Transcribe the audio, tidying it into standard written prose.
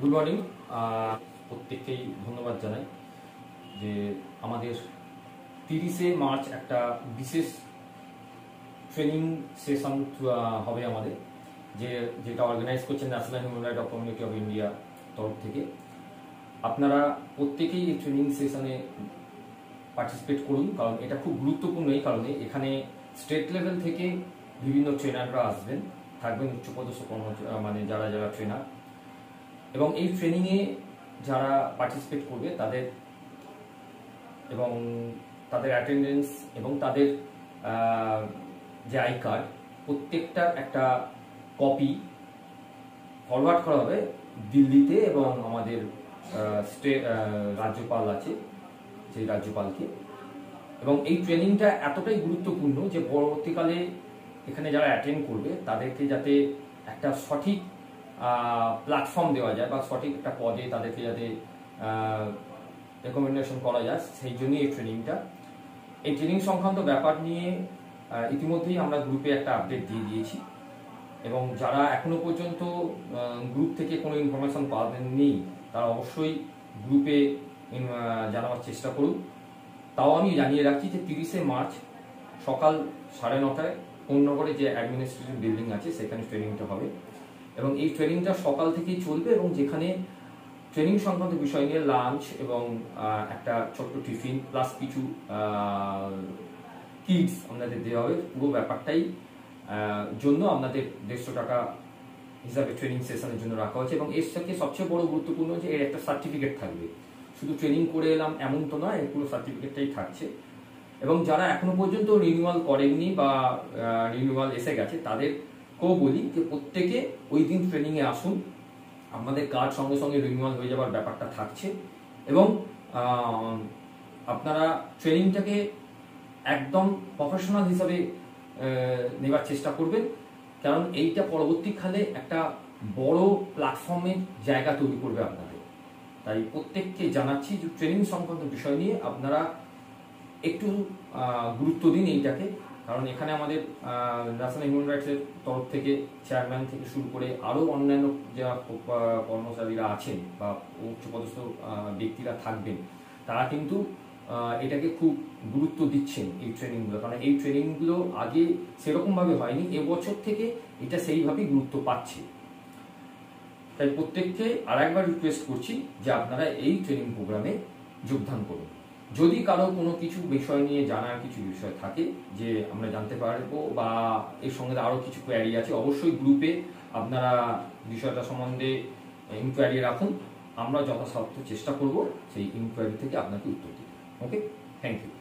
Good morning. প্রত্যেককেই ধন্যবাদ জানাই যে আমাদের 30শে মার্চ একটা বিশেষ ট্রেনিং সেশন হবে আমাদের, যেটা অর্গানাইজ করছে national human right community of India তরফ থেকে। আপনারা প্রত্যেকেই এই ট্রেনিং সেশনে পার্টিসিপেট করুন, কারণ এটা খুব গুরুত্বপূর্ণ। এই কারণে এখানে স্টেট লেভেল থেকে বিভিন্ন ট্রেনাররা আসবেন, থাকবেন উচ্চপদস্থ মানে যারা যারা ট্রেনার, এবং এই ট্রেনিংয়ে যারা পার্টিসিপেট করবে তাদের এবং তাদের অ্যাটেন্ডেন্স এবং তাদের যে আই কার্ড, প্রত্যেকটার একটা কপি ফরওয়ার্ড করা হবে দিল্লিতে এবং আমাদের রাজ্যপাল আছে সেই রাজ্যপালকে। এবং এই ট্রেনিংটা এতটাই গুরুত্বপূর্ণ যে পরবর্তীকালে এখানে যারা অ্যাটেন্ড করবে তাদেরকে যাতে একটা সঠিক প্ল্যাটফর্ম দেওয়া যায় বা সঠিক একটা পদে তাদেরকে যাতে রেকমেন্ডেশন করা যায়, সেই জন্যই এই ট্রেনিংটা। এই ট্রেনিং সংক্রান্ত ব্যাপার নিয়ে ইতিমধ্যেই আমরা গ্রুপে একটা আপডেট দিয়ে দিয়েছি, এবং যারা এখনো পর্যন্ত গ্রুপ থেকে কোনো ইনফরমেশন পাবেননি তারা অবশ্যই গ্রুপে জানাবার চেষ্টা করুন। তাও আমি জানিয়ে রাখছি যে 30শে মার্চ সকাল 9:30টায় কোন্নগরে যে অ্যাডমিনিস্ট্রেটিভ বিল্ডিং আছে সেখানে ট্রেনিংটা হবে, এবং এই ট্রেনিংটা সকাল থেকেই চলবে, এবং যেখানে ট্রেনিং সংক্রান্ত বিষয় নিয়ে লাঞ্চ এবং একটা ছোট্ট টিফিন প্লাস কিছু কিটস আপনাদের দেওয়া হবে। পুরো ব্যাপারটাই জন্য আপনাদের 150 টাকা হিসাবে ট্রেনিং সেশনের জন্য রাখা হয়েছে। এবং এর সাথে সবচেয়ে বড় গুরুত্বপূর্ণ যে এর একটা সার্টিফিকেট থাকবে, শুধু ট্রেনিং করে এলাম এমন তো নয়, এর পুরো সার্টিফিকেটটাই থাকছে। এবং যারা এখনো পর্যন্ত রিনিউয়াল করেননি বা রিনিউয়াল এসে গেছে তাদেরকেও বলি যে প্রত্যেকে ওই দিন ট্রেনিংয়ে আসুন, আপনাদের কার্ড সঙ্গে সঙ্গে রিনিউয়াল হয়ে যাওয়ার ব্যাপারটা থাকছে। এবং আপনারা ট্রেনিংটাকে একদম প্রফেশনাল হিসাবে নেবার চেষ্টা করবেন, কারণ এইটা পরবর্তীকালে একটা বড় প্ল্যাটফর্মের জায়গা তৈরি করবে আপনাদের। তাই প্রত্যেককে জানাচ্ছি যে ট্রেনিং সংক্রান্ত বিষয় নিয়ে আপনারা একটু গুরুত্ব দিন এইটাকে, কারণ এখানে আমাদের ন্যাশনাল হিউম্যান রাইটসের তরফ থেকে চেয়ারম্যান থেকে শুরু করে আরও অন্যান্য যারা কর্মচারীরা আছেন বা উচ্চপদস্থ ব্যক্তিরা থাকবেন, তারা কিন্তু এটাকে খুব গুরুত্ব দিচ্ছেন এই ট্রেনিংগুলো, কারণ এই ট্রেনিংগুলো আগে সেরকমভাবে হয়নি, এবছর থেকে এটা সেইভাবেই গুরুত্ব পাচ্ছে। তাই প্রত্যেককে আর একবার রিকোয়েস্ট করছি যে আপনারা এই ট্রেনিং প্রোগ্রামে যোগদান করুন। যদি কারো কোনো কিছু বিষয় নিয়ে জানার কিছু বিষয় থাকে যে আমরা জানতে পারবো বা এর সঙ্গে আরও কিছু কোয়ারি আছে, অবশ্যই গ্রুপে আপনারা বিষয়টা সম্বন্ধে ইনকোয়ারি রাখুন। আমরা যথাসাধ্য চেষ্টা করব সেই ইনকোয়ারি থেকে আপনাকে উত্তর দিতে। ওকে, থ্যাংক ইউ।